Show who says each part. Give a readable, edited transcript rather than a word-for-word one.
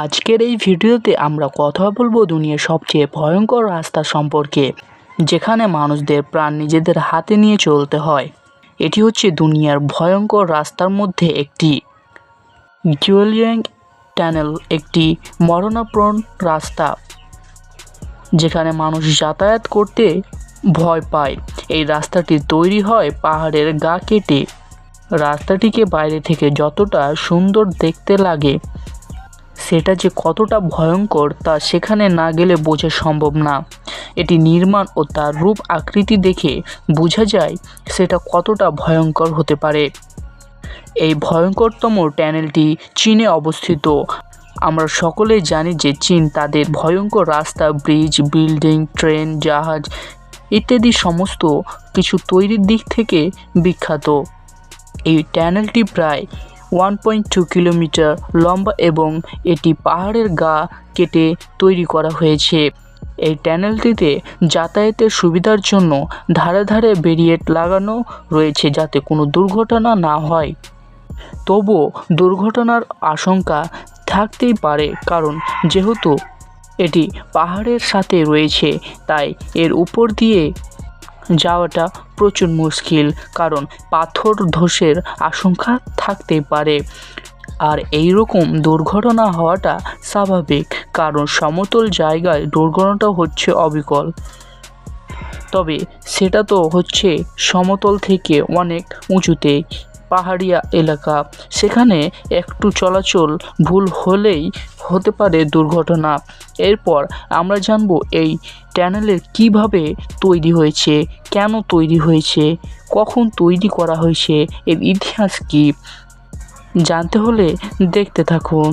Speaker 1: আজকের এই ভিডিওতে আমরা কথা বলবো দুনিয়ার সবচেয়ে ভয়ঙ্কর রাস্তা সম্পর্কে, যেখানে মানুষদের প্রাণ নিজেদের হাতে নিয়ে চলতে হয়। এটি হচ্ছে দুনিয়ার ভয়ঙ্কর রাস্তার মধ্যে একটি, জুয়েলিয়াং টানেল, একটি মরণাপন্ন রাস্তা যেখানে মানুষ যাতায়াত করতে ভয় পায়। এই রাস্তাটি তৈরি হয় পাহাড়ের গা কেটে। রাস্তাটিকে বাইরে থেকে যতটা সুন্দর দেখতে লাগে, সেটা যে কতটা ভয়ঙ্কর তা সেখানে না গেলে বোঝা সম্ভব না। এটি নির্মাণ ও তার রূপ আকৃতি দেখে বোঝা যায় সেটা কতটা ভয়ঙ্কর হতে পারে। এই ভয়ঙ্করতম টানেলটি চীনে অবস্থিত। আমরা সকলেই জানি যে চীন তাদের ভয়ঙ্কর রাস্তা, ব্রিজ, বিল্ডিং, ট্রেন, জাহাজ ইত্যাদি সমস্ত কিছু তৈরির দিক থেকে বিখ্যাত। এই টানেলটি প্রায় 1.2 কিলোমিটার লম্বা এবং এটি পাহাড়ের গা কেটে তৈরি করা হয়েছে। এই টানেলটিতে যাতায়াতের সুবিধার জন্য ধারে ধারে ব্যারিকেড লাগানো রয়েছে যাতে কোনো দুর্ঘটনা না হয়। তবুও দুর্ঘটনার আশঙ্কা থাকতেই পারে, কারণ যেহেতু এটি পাহাড়ের সাথে রয়েছে তাই এর উপর দিয়ে যাওয়াটা প্রচুর মুশকিল, কারণ পাথর ধসের আশঙ্কা থাকতেই পারে। আর এই রকম দুর্ঘটনা হওয়াটা স্বাভাবিক, কারণ সমতল জায়গায় দুর্ঘটনাটা হচ্ছে অবিকল। তবে সেটা তো হচ্ছে সমতল থেকে অনেক উঁচুতে, পাহাড়িয়া এলাকা, সেখানে একটু চলাচল ভুল হলেই হতে পারে দুর্ঘটনা। এরপর আমরা জানব এই টানেলের কিভাবে তৈরি হয়েছে, কেন তৈরি হয়েছে, কখন তৈরি করা হয়েছে, এর ইতিহাস কী। জানতে হলে দেখতে থাকুন।